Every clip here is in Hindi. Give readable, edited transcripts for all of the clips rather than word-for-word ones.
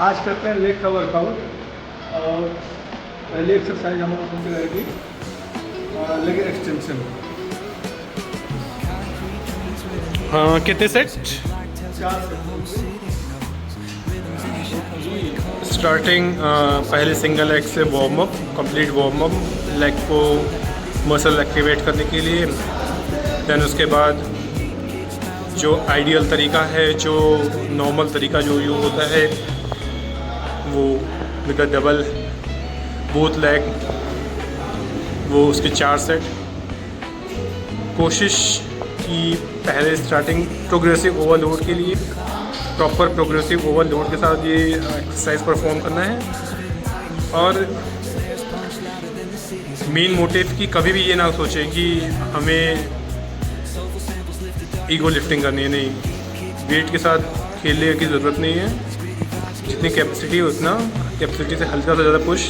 आज करते हैं लेग का वर्कआउट। और पहली एक्सरसाइज हमारी होती रहेगी लेग एक्सटेंशन। हाँ, कितने सेट? 4 सेट। स्टार्टिंग पहले सिंगल लेग से warm up, complete warm up leg को मसल एक्टिवेट करने के लिए। देन उसके बाद जो आइडियल तरीका है, जो नॉर्मल तरीका जो यूज होता है, वो with the double both leg, वो उसके 4 सेट। कोशिश की पहले स्टार्टिंग प्रोग्रेसिव ओवरलोड के लिए प्रॉपर प्रोग्रेसिव ओवरलोड के साथ ये एक्सरसाइज परफॉर्म करना है। और मेन मोटिव कि कभी भी ये ना सोचें कि हमें ईगो लिफ्टिंग करनी है। नहीं, वेट के साथ खेलने की ज़रूरत नहीं है। जितनी कैपेसिटी है उतना कैपेसिटी से हल्का से ज़्यादा पुश,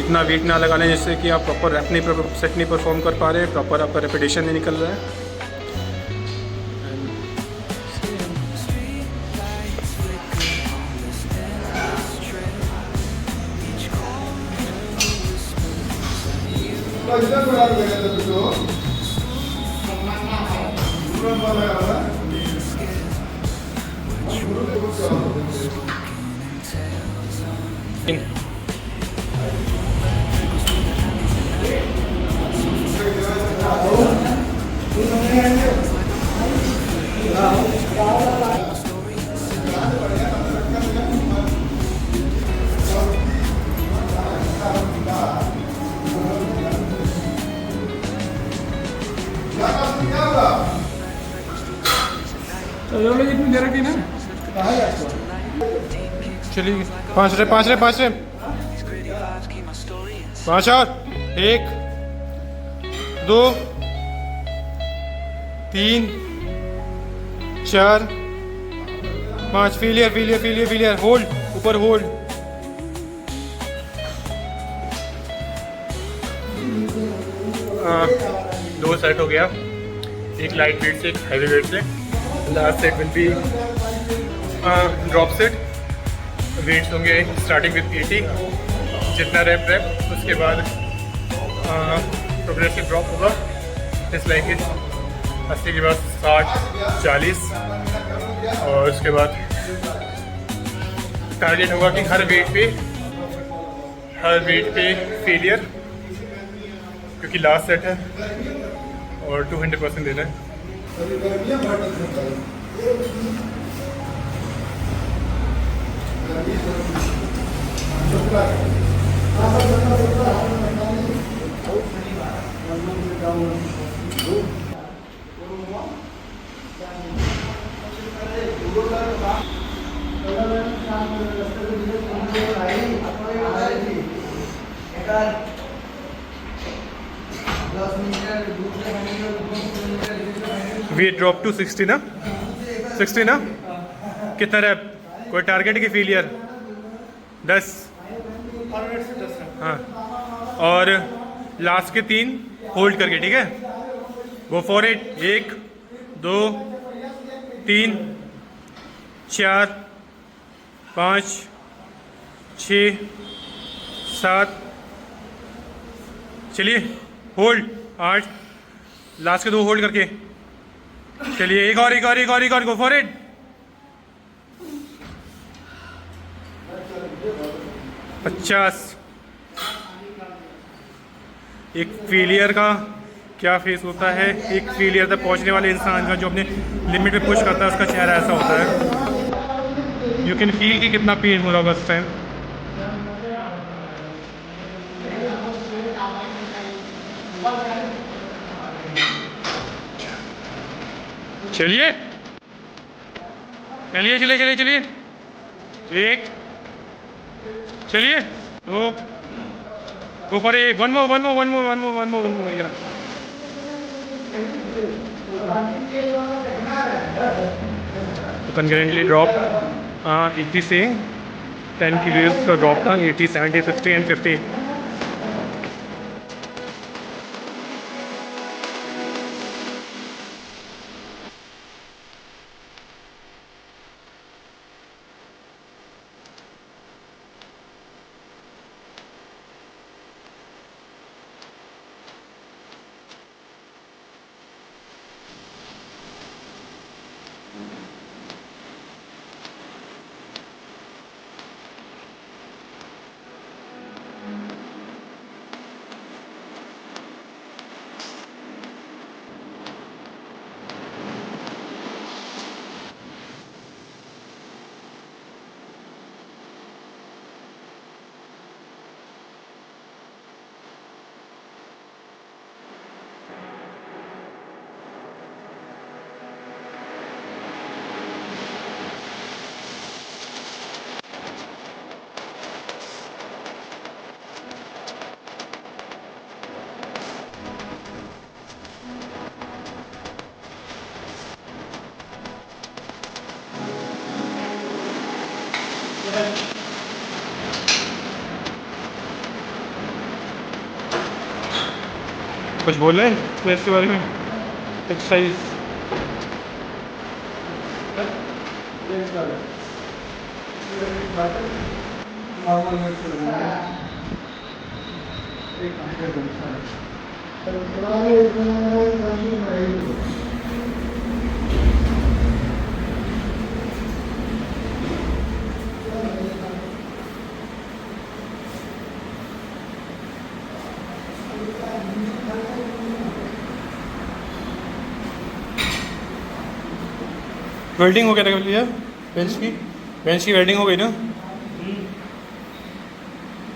इतना वेट ना लगा लें जिससे कि आप प्रॉपर रैप नहीं सेट नहीं परफॉर्म कर पा रहे हैं, प्रॉपर आपका रेपिटेशन नहीं निकल रहा है। चलिए 5 रे 5 रे 5 रे 5 और 1 2 3 4 5। Failure failure failure failure. Hold, ऊपर होल्ड। दो सेट हो गया, एक लाइट वेट से एक हैवी वेट से। Last set will be drop set. Weights होंगे स्टार्टिंग विद 80, जितना रैप उसके बाद प्रोग्रेसिव ड्रॉप होगा जस्ट लाइक इट। 80 के बाद 60 40, और उसके बाद टारगेट होगा कि हर वेट पे फेलियर, क्योंकि लास्ट सेट है और 200% देना है। वेट ड्रॉप टू 60 ना, 60 ना। कितना रैप? कोई टारगेट की फेलियर? 10। हाँ, और लास्ट के 3 होल्ड करके, ठीक है। गो फॉर इट। 1 2 3 4 5 6 7। चलिए होल्ड 8। लास्ट के 2 होल्ड करके। चलिए एक और गो फॉर इट। 50। एक फेलियर का क्या फेस होता है, एक फेलियर तक पहुंचने वाले इंसान का, जो अपने लिमिट पे पुश करता है, उसका चेहरा ऐसा होता है। यू कैन फील कि कितना पेन हो रहा होगा उस टाइम। चलिए चलिए चलिए चलिए चलिए। 1, चलिए 2, go for a. One more. Concurrently drop 80 से 10 किलोज का ड्रॉप था। 80 70 60 एंड 50। कुछ बोल रहे हैं तो इसके बारे में एक्सरसाइज? वेल्डिंग हो गया था भैया बेंच की वेल्डिंग हो गई ना?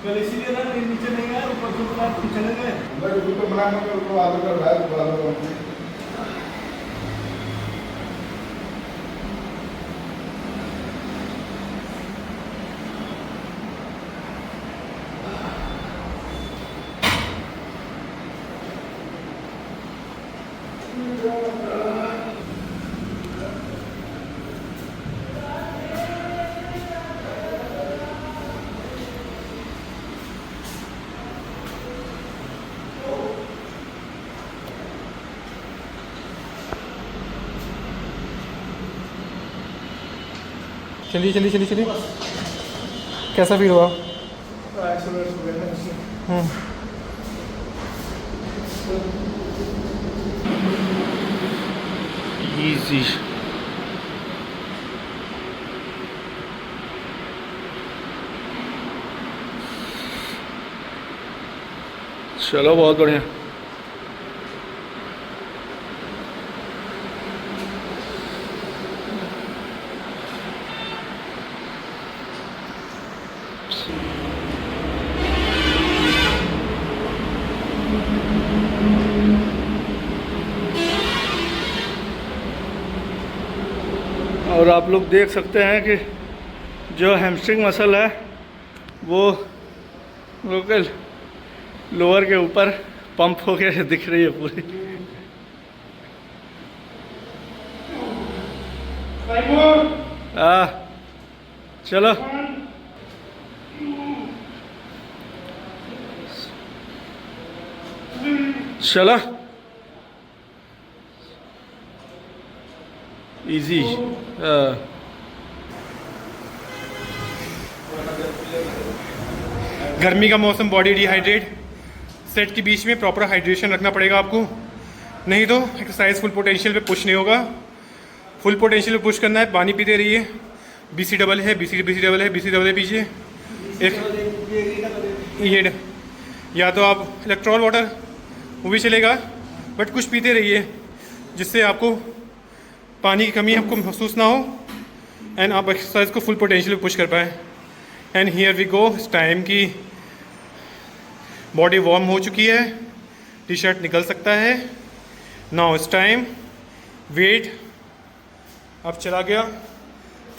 कल इसीलिए ना नीचे नहीं आया, ऊपर से चले गए। चलिए कैसा फील हुआ? इजी। चलो बहुत बढ़िया। और आप लोग देख सकते हैं कि जो हैमस्ट्रिंग मसल है वो लोकल लोअर के ऊपर पंप होके दिख रही है पूरी। चलो चलो इजी। गर्मी का मौसम, बॉडी डिहाइड्रेट, सेट के बीच में प्रॉपर हाइड्रेशन रखना पड़ेगा आपको, नहीं तो एक्सरसाइज फुल पोटेंशियल पे पुश नहीं होगा। फुल पोटेंशियल पे पुश करना है, पानी पीते रहिए। BC डबल है, BC डबल है पीछे एक ये, या तो आप इलेक्ट्रॉल वाटर वो भी चलेगा, बट कुछ पीते रहिए जिससे आपको पानी की कमी आपको महसूस ना हो एंड आप एक्सरसाइज को फुल पोटेंशियल पे पुश कर पाए। And here we go. इस टाइम की बॉडी वार्म हो चुकी है, टी शर्ट निकल सकता है। नाउ इस टाइम वेट अब चला गया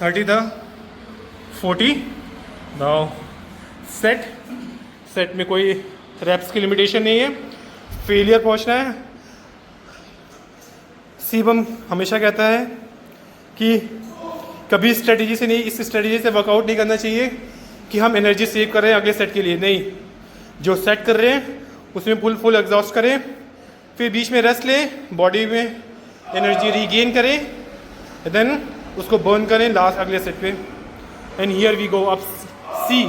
30 था 40। नाउ सेट में कोई रेप्स की लिमिटेशन नहीं है, फेलियर पहुंचना है। सीबम हमेशा कहता है कि कभी स्ट्रेटजी से नहीं, इस स्ट्रेटजी से वर्कआउट नहीं करना चाहिए कि हम एनर्जी सेव कर रहे हैं अगले सेट के लिए। नहीं, जो सेट कर रहे हैं उसमें फुल एग्जॉस्ट करें, फिर बीच में रेस्ट लें, बॉडी में एनर्जी रीगेन करें, देन उसको बर्न करें लास्ट अगले सेट पे। And here we go. आप सी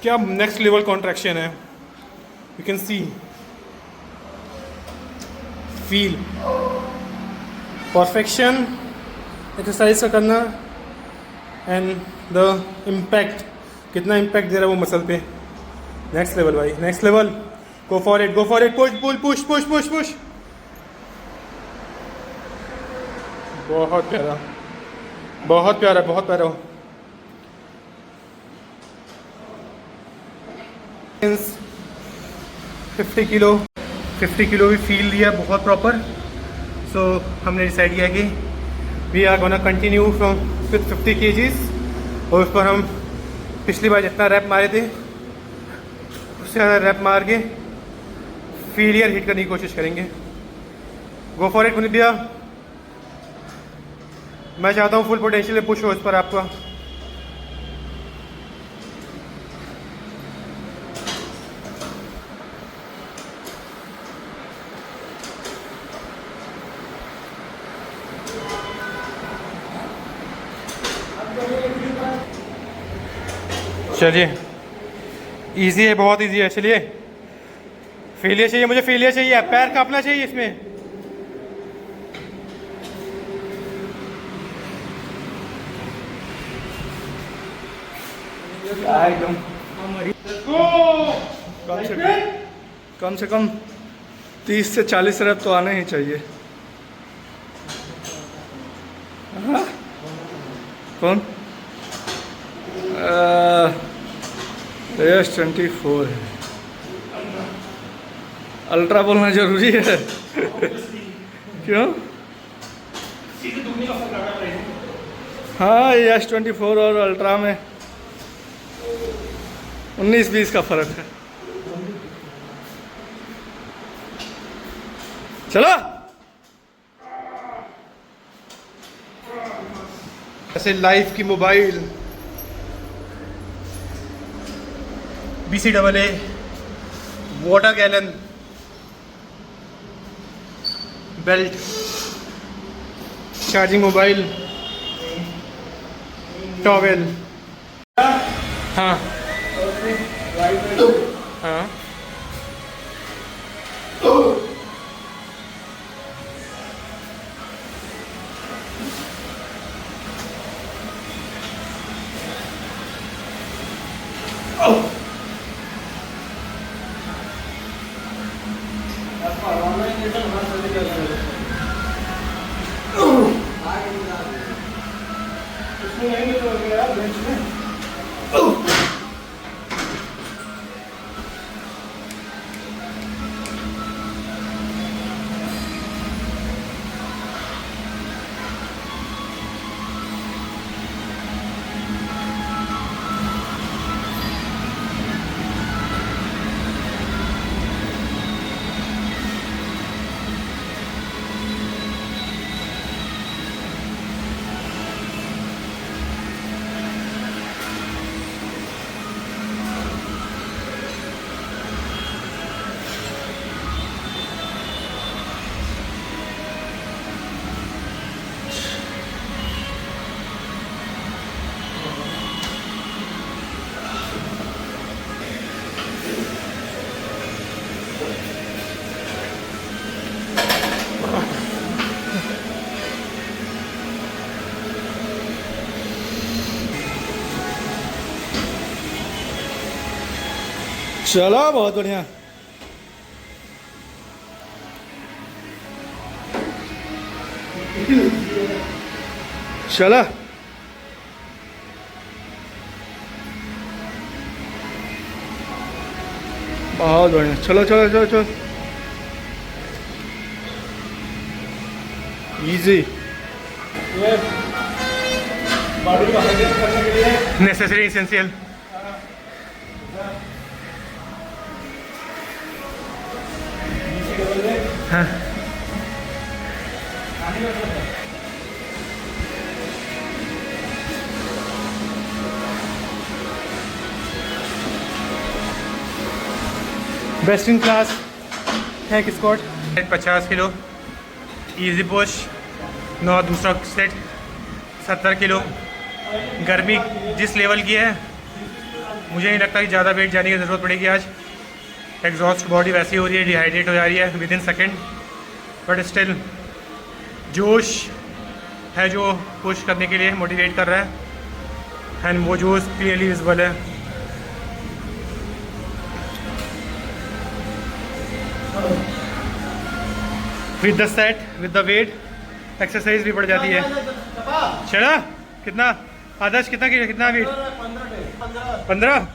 क्या नेक्स्ट लेवल कॉन्ट्रैक्शन है, you can see, feel perfection exercise का करना एंड द इम्पैक्ट, कितना इम्पैक्ट दे रहा है वो मसल पे। नेक्स्ट लेवल भाई, next level. Go for it, push pull push push push push. बहुत प्यारा, बहुत प्यारा, बहुत प्यारा। 50 किलो भी फील दिया बहुत प्रॉपर। सो हमने डिसाइड किया कि we are gonna continue from with 50 kgs। और उस पर हम पिछली बार जितना रैप मारे थे उससे ज़्यादा रैप मार के फेलियर हिट करने की कोशिश करेंगे। गो फॉर इट भैया। मैं चाहता हूँ फुल पोटेंशियल पुश हो इस पर आपका। चलिए, इजी है, बहुत इजी है। चलिए, फेलियर चाहिए मुझे, फेलियर चाहिए, पैर कांपना चाहिए इसमें। एकदम कम से कम 30 से 40 रैप तो आने ही चाहिए। हाँ? कौन? S24 है। अल्ट्रा बोलना जरूरी है। क्यों? हाँ, ये S24 और अल्ट्रा में 19-20 का फर्क है। चलो, ऐसे लाइफ की mobile BCAA water gallon belt, charging mobile, towel. हाँ हाँ, चलो, बहुत बढ़िया। चला, बहुत बढ़िया। चलो चलो चलो चलो, इजी। ये बॉडी को हाइड्रेट करने के लिए नेसेसरी, एसेंशियल। हाँ, best in class hack squat 50 kilo, easy push 9, दूसरा सेट 70 किलो। गर्मी जिस लेवल की है, मुझे नहीं लगता कि ज़्यादा वेट जाने की ज़रूरत पड़ेगी आज। एग्जॉस्ट बॉडी वैसी हो रही है, डिहाइड्रेट हो जा रही है with in second, but still जोश है जो पुश करने के लिए मोटिवेट कर रहा है, एंड वो जोश क्लियरली विजिबल है। With the set, with the weight, exercise भी बढ़ जाती है। चला, कितना आदर्श, कितना वेट? 15।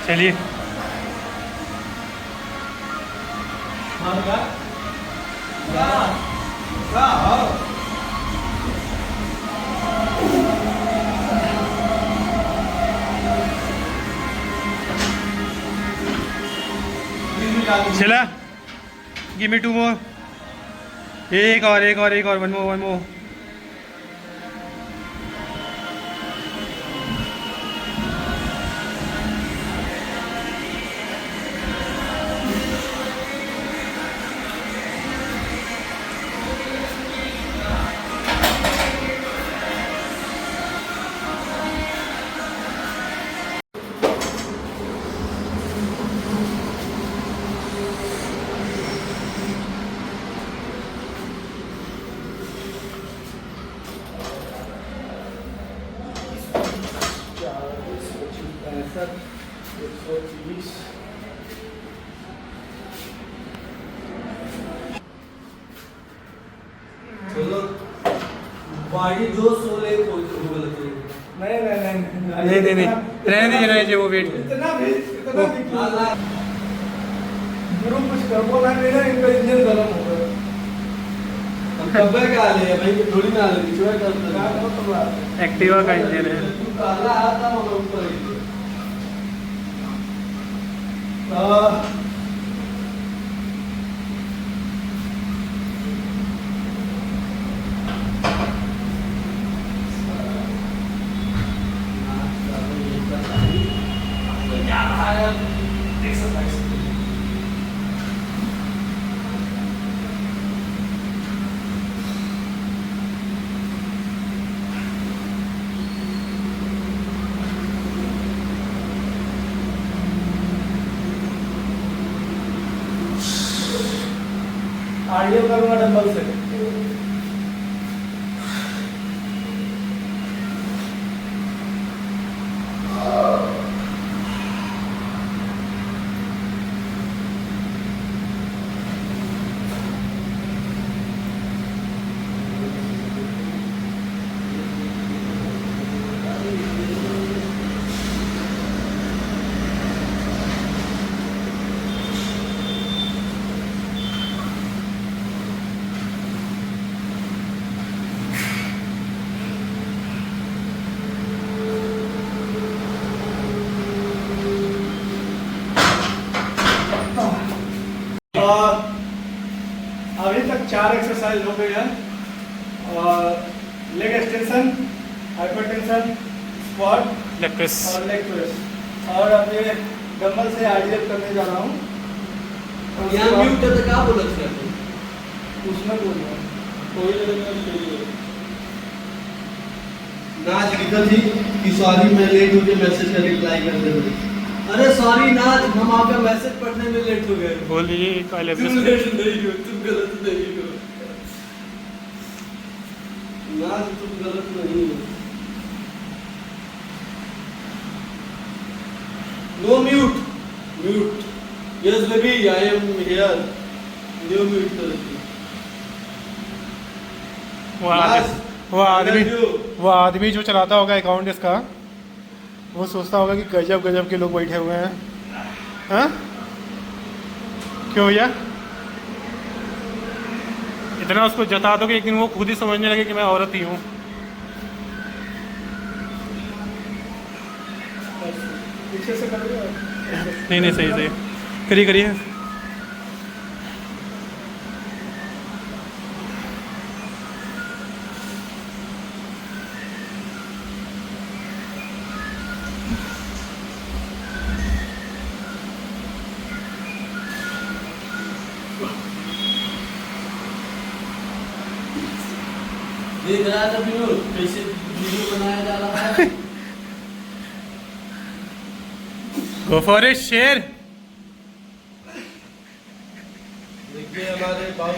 चलिए, चला, गिव मी 2 मोर। एक और, वन मोर। चलो बाकी जो सोले को बोलते हैं नहीं नहीं नहीं नहीं नहीं नहीं रहने दीजिए वो वेट इतना भी गुरु कुछ कर बोला नहीं ना, इनका इंजन गर्म हो गया। हम कब का ले भाई थोड़ी ना ले पिछवा करते हैं एक्टिवा का इंजन है। तू काला आता हम ऊपर आडियो करूंगा डंबल से। अभी तक 4 एक्सरसाइज हो गई है, और leg extension, hypertension, squat leg press और लेग प्रेस, और अब ये डंबल से आरडीएफ करने जा रहा हूँ। यहाँ म्यूट है तो क्या बोला था उसमें बोल रहा हूँ कोई नहीं नाज लिखल थी कि सॉरी मैं लेट हो गया मैसेज का रिप्लाई करने में। अरे सॉरी नाज हम आपका मैसेज पढ़ने में लेट हो गए। बोल दीजिए तुम लेट नहीं हो, तुम गलत नहीं हो नाज, तुम गलत नहीं हो। No mute mute yes baby I am here. No mute करो। वो आदमी जो चलाता होगा अकाउंट इसका, वो सोचता होगा कि गजब गजब के लोग बैठे हुए हैं। हाँ क्यों भैया? इतना उसको जता दो कि एक दिन वो खुद ही समझने लगे कि मैं औरत ही हूँ। पीछे से कर दिया। नहीं नहीं सही सही करिए करिए। देख रहा था विनोद कैसे वीडियो बनाया जा रहा है। गो फॉर इट शेर। देखिए हमारे बहुत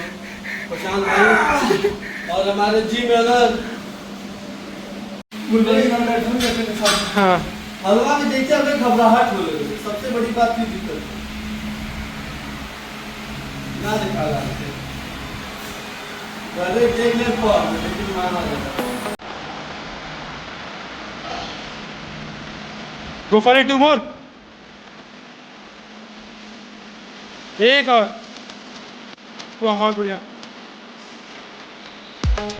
प्रशांत भाई और हमारे जी मेनर हाँ हलवा में देखते हमें घबराहट हो रही है। सबसे बड़ी बात की दिक्कत ना दिखा रहा है। पहले देख ले फॉर्म लेकिन माना जाता है। गो फॉर इट, टू मोर। एक और बहुत बढ़िया।